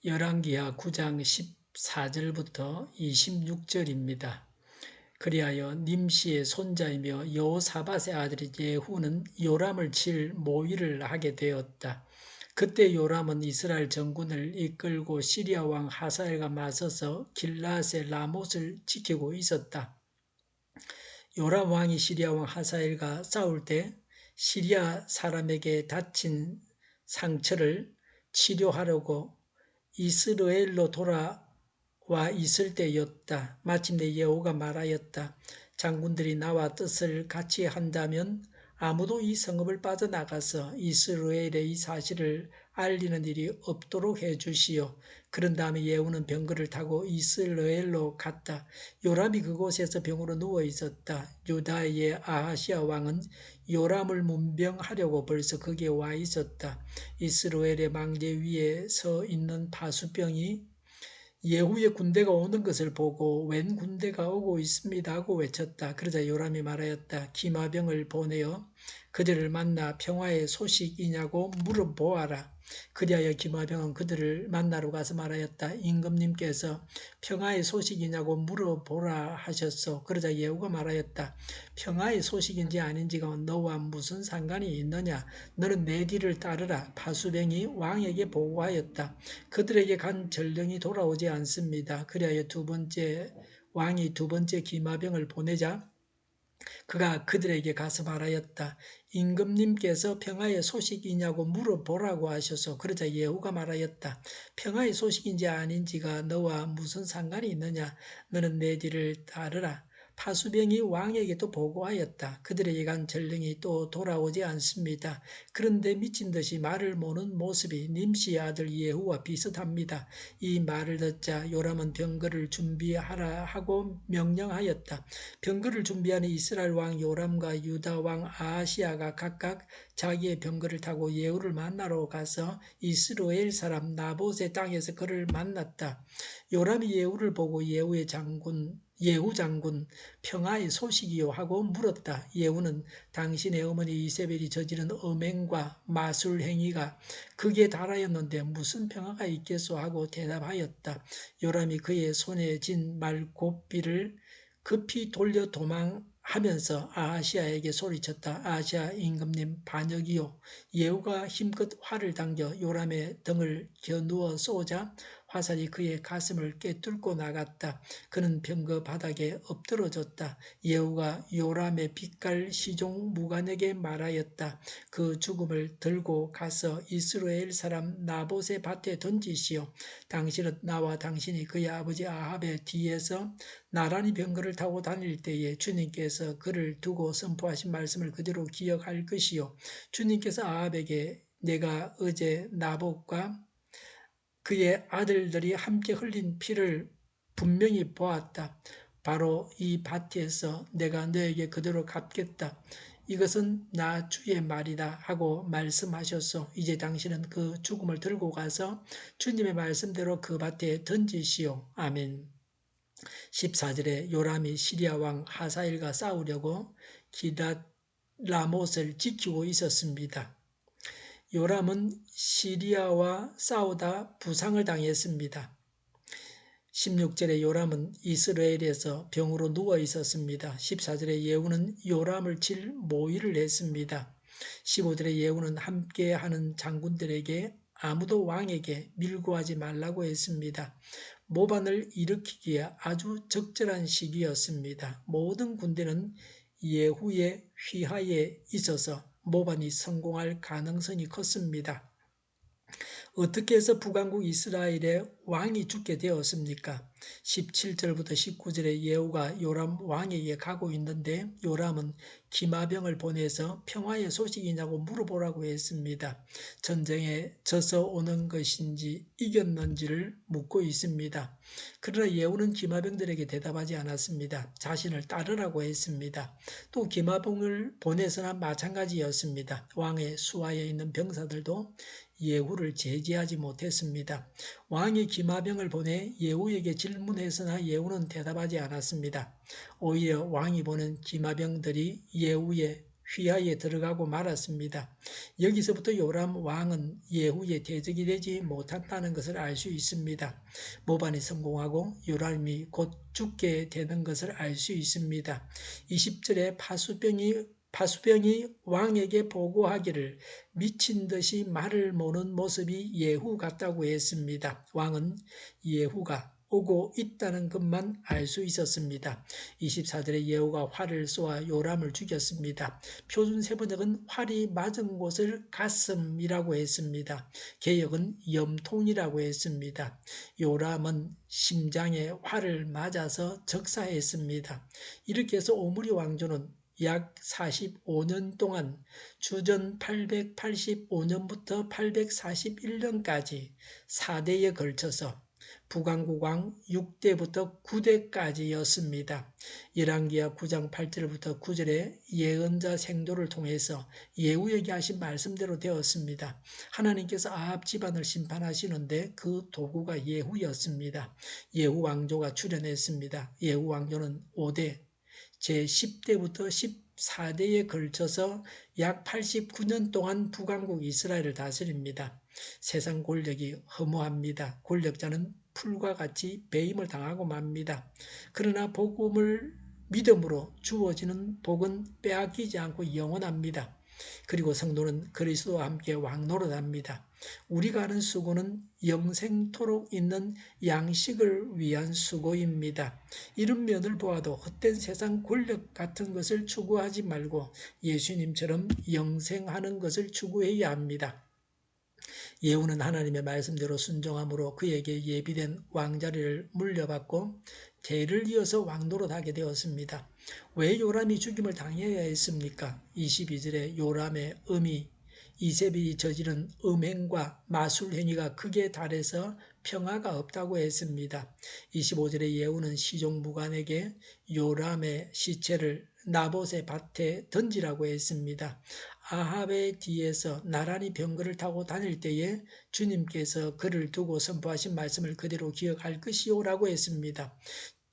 열왕기하 9장 14절부터 26절입니다. 그리하여 님시의 손자이며 여호사밧의 아들 예후는 요람을 칠 모의를 하게 되었다. 그때 요람은 이스라엘 전군을 이끌고 시리아 왕 하사엘과 맞서서 길라앗의 라못을 지키고 있었다. 요람 왕이 시리아 왕 하사엘과 싸울 때 시리아 사람에게 다친 상처를 치료하려고 이스라엘로 돌아와 있을 때였다. 마침내 여호가 말하였다. 장군들이 나와 뜻을 같이 한다면 아무도 이 성읍을 빠져나가서 이스라엘의 이 사실을 알리는 일이 없도록 해주시오. 그런 다음에 예후는 병거를 타고 이스라엘로 갔다. 요람이 그곳에서 병으로 누워 있었다. 유다의 아하시아 왕은 요람을 문병하려고 벌써 거기에 와 있었다. 이스라엘의 망대 위에 서 있는 바수병이 예후의 군대가 오는 것을 보고 웬 군대가 오고 있습니다 하고 외쳤다. 그러자 요람이 말하였다. 기마병을 보내어 그들을 만나 평화의 소식이냐고 물어보아라. 그리하여 기마병은 그들을 만나러 가서 말하였다. 임금님께서 평화의 소식이냐고 물어보라 하셨소. 그러자 예후가 말하였다. 평화의 소식인지 아닌지가 너와 무슨 상관이 있느냐. 너는 내 뒤를 따르라. 바수병이 왕에게 보고하였다. 그들에게 간 전령이 돌아오지 않습니다. 그리하여 왕이 두 번째 기마병을 보내자 그가 그들에게 가서 말하였다. 임금님께서 평화의 소식이냐고 물어보라고 하셔서 그러자 예후가 말하였다. 평화의 소식인지 아닌지가 너와 무슨 상관이 있느냐. 너는 내 뒤를 따르라. 파수병이 왕에게도 보고하였다. 그들에게 간 전령이 또 돌아오지 않습니다. 그런데 미친 듯이 말을 모는 모습이 님시의 아들 예후와 비슷합니다. 이 말을 듣자 요람은 병거를 준비하라 하고 명령하였다. 병거를 준비하는 이스라엘 왕 요람과 유다 왕 아하시아가 각각 자기의 병거를 타고 예후를 만나러 가서 이스라엘 사람 나봇의 땅에서 그를 만났다. 요람이 예후를 보고 예후 장군 평화의 소식이요 하고 물었다. 예후는 당신의 어머니 이세벨이 저지른 음행과 마술 행위가 극에 달하였는데 무슨 평화가 있겠소 하고 대답하였다. 요람이 그의 손에 쥔 말곶비를 급히 돌려 도망하면서 아하시아에게 소리쳤다. 아하시아 임금님 반역이요. 예후가 힘껏 활을 당겨 요람의 등을 겨누어 쏘자 화살이 그의 가슴을 꿰뚫고 나갔다. 그는 병거 바닥에 엎드러졌다. 예후가 요람의 빛깔 시종 무관에게 말하였다. 그 죽음을 들고 가서 이스라엘 사람 나봇의 밭에 던지시오. 당신은 나와 당신이 그의 아버지 아합의 뒤에서 나란히 병거를 타고 다닐 때에 주님께서 그를 두고 선포하신 말씀을 그대로 기억할 것이요. 주님께서 아합에게 내가 어제 나봇과 그의 아들들이 함께 흘린 피를 분명히 보았다. 바로 이 밭에서 내가 너에게 그대로 갚겠다. 이것은 나 주의 말이다 하고 말씀하셨소. 이제 당신은 그 죽음을 들고 가서 주님의 말씀대로 그 밭에 던지시오. 아멘. 14절에 요람이 시리아 왕 하사엘과 싸우려고 기닷 라못을 지키고 있었습니다. 요람은 시리아와 싸우다 부상을 당했습니다. 16절에 요람은 이스라엘에서 병으로 누워 있었습니다. 14절에 예후는 요람을 칠 모의를 했습니다. 15절에 예후는 함께하는 장군들에게 아무도 왕에게 밀고하지 말라고 했습니다. 모반을 일으키기에 아주 적절한 시기였습니다. 모든 군대는 예후의 휘하에 있어서 모반이 성공할 가능성이 컸습니다. 어떻게 해서 북왕국 이스라엘의 왕이 죽게 되었습니까? 17절부터 19절에 예후가 요람 왕에게 가고 있는데 요람은 기마병을 보내서 평화의 소식이냐고 물어보라고 했습니다. 전쟁에 져서 오는 것인지 이겼는지를 묻고 있습니다. 그러나 예후는 기마병들에게 대답하지 않았습니다. 자신을 따르라고 했습니다. 또 기마병을 보내서나 마찬가지였습니다. 왕의 수하에 있는 병사들도 예후를 제지하지 못했습니다. 왕이 기마병을 보내 예후에게 질문했으나 예후는 대답하지 않았습니다. 오히려 왕이 보낸 기마병들이 예후의 휘하에 들어가고 말았습니다. 여기서부터 요람 왕은 예후의 대적이 되지 못한다는 것을 알 수 있습니다. 모반이 성공하고 요람이 곧 죽게 되는 것을 알 수 있습니다. 20절에 파수병이 왕에게 보고하기를 미친 듯이 말을 모는 모습이 예후 같다고 했습니다. 왕은 예후가 오고 있다는 것만 알 수 있었습니다. 24절에 예후가 활을 쏘아 요람을 죽였습니다. 표준 세번역은 활이 맞은 곳을 가슴이라고 했습니다. 개역은 염통이라고 했습니다. 요람은 심장에 활을 맞아서 적사했습니다. 이렇게 해서 오므리 왕조는 약 45년 동안 주전 885년부터 841년까지 4대에 걸쳐서 북왕국왕 6대부터 9대까지였습니다. 열왕기하 9장 8절부터 9절에 예언자 생도를 통해서 예후에게 하신 말씀대로 되었습니다. 하나님께서 아합 집안을 심판하시는데 그 도구가 예후였습니다. 예후 왕조가 출현했습니다. 예후 왕조는 5대 제10대부터 14대에 걸쳐서 약 89년 동안 북왕국 이스라엘을 다스립니다. 세상 권력이 허무합니다. 권력자는 풀과 같이 배임을 당하고 맙니다. 그러나 복음을 믿음으로 주어지는 복은 빼앗기지 않고 영원합니다. 그리고 성도는 그리스도와 함께 왕노릇합니다. 우리가 하는 수고는 영생토록 있는 양식을 위한 수고입니다. 이런 면을 보아도 헛된 세상 권력 같은 것을 추구하지 말고 예수님처럼 영생하는 것을 추구해야 합니다. 예후는 하나님의 말씀대로 순종함으로 그에게 예비된 왕자리를 물려받고 대를 이어서 왕노릇하게 되었습니다. 왜 요람이 죽임을 당해야 했습니까? 22절에 요람의 음이 이세벨이 저지른 음행과 마술행위가 극에 달해서 평화가 없다고 했습니다. 25절에 예후는 시종무관에게 요람의 시체를 나봇의 밭에 던지라고 했습니다. 아합의 뒤에서 나란히 병거를 타고 다닐 때에 주님께서 그를 두고 선포하신 말씀을 그대로 기억할 것이요라고 했습니다.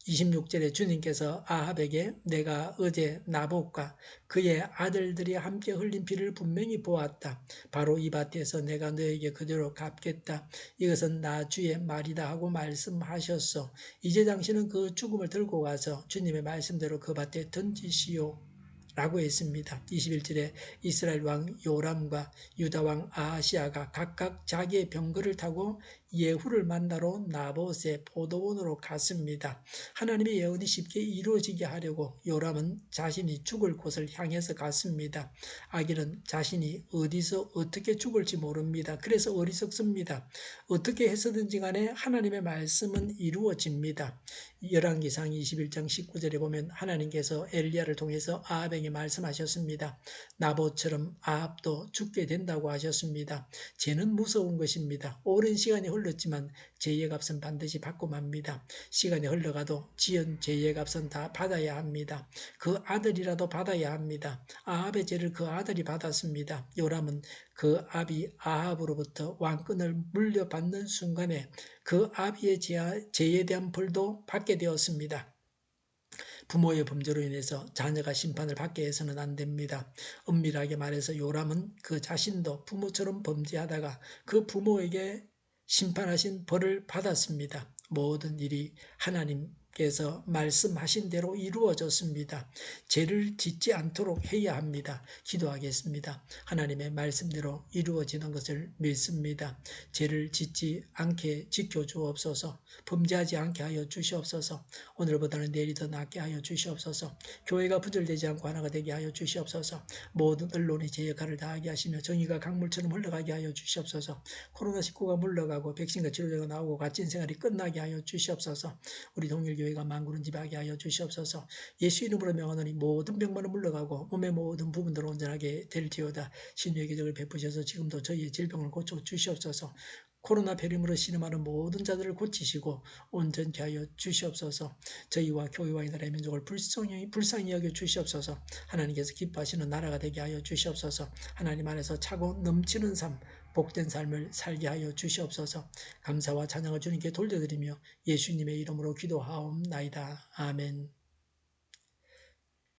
26절에 주님께서 아합에게 내가 어제 나봇과 그의 아들들이 함께 흘린 피를 분명히 보았다. 바로 이 밭에서 내가 너에게 그대로 갚겠다. 이것은 나 주의 말이다 하고 말씀하셨소. 이제 당신은 그 죽음을 들고 가서 주님의 말씀대로 그 밭에 던지시오. 라고 했습니다. 21절에 이스라엘 왕 요람과 유다 왕 아하시아가 각각 자기의 병거를 타고 예후를 만나러 나봇의 포도원으로 갔습니다. 하나님의 예언이 쉽게 이루어지게 하려고 요람은 자신이 죽을 곳을 향해서 갔습니다. 악인은 자신이 어디서 어떻게 죽을지 모릅니다. 그래서 어리석습니다. 어떻게 해서든지 간에 하나님의 말씀은 이루어집니다. 열왕기상 21장 19절에 보면 하나님께서 엘리야를 통해서 아합에게 말씀하셨습니다. 나봇처럼 아합도 죽게 된다고 하셨습니다. 죄는 무서운 것입니다. 오랜 시간이 흘렀지만 죄의 값은 반드시 받고 맙니다. 시간이 흘러가도 지은 죄의 값은 다 받아야 합니다. 그 아들이라도 받아야 합니다. 아합의 죄를 그 아들이 받았습니다. 요람은 그 아비 아합으로부터 왕권을 물려받는 순간에 그 아비의 죄에 대한 벌도 받게 되었습니다. 부모의 범죄로 인해서 자녀가 심판을 받게 해서는 안 됩니다. 엄밀하게 말해서 요람은 그 자신도 부모처럼 범죄하다가 그 부모에게 심판하신 벌을 받았습니다. 모든 일이 하나님께서 말씀하신 대로 이루어졌습니다. 죄를 짓지 않도록 해야 합니다. 기도하겠습니다. 하나님의 말씀대로 이루어지는 것을 믿습니다. 죄를 짓지 않게 지켜주옵소서. 범죄하지 않게 하여 주시옵소서. 오늘보다는 내일이 더 낫게 하여 주시옵소서. 교회가 분절되지 않고 하나가 되게 하여 주시옵소서. 모든 언론이 제 역할을 다하게 하시며 정의가 강물처럼 흘러가게 하여 주시옵소서. 코로나19가 물러가고 백신과 치료제가 나오고 갇힌 생활이 끝나게 하여 주시옵소서. 우리 동일교회가 만국을 지배하게 하여 주시옵소서. 예수 이름으로 명하노니 모든 병만은 물러가고 몸의 모든 부분들을 온전하게 될지어다. 신유의 기적을 베푸셔서 지금도 저희의 질병을 고쳐 주시옵소서. 코로나 폐렴으로 신음하는 모든 자들을 고치시고 온전케 하여 주시옵소서. 저희와 교회와 이 나라의 민족을 불쌍히 여겨 주시옵소서. 하나님께서 기뻐하시는 나라가 되게 하여 주시옵소서. 하나님 안에서 차고 넘치는 삶, 복된 삶을 살게 하여 주시옵소서. 감사와 찬양을 주님께 돌려드리며 예수님의 이름으로 기도하옵나이다. 아멘.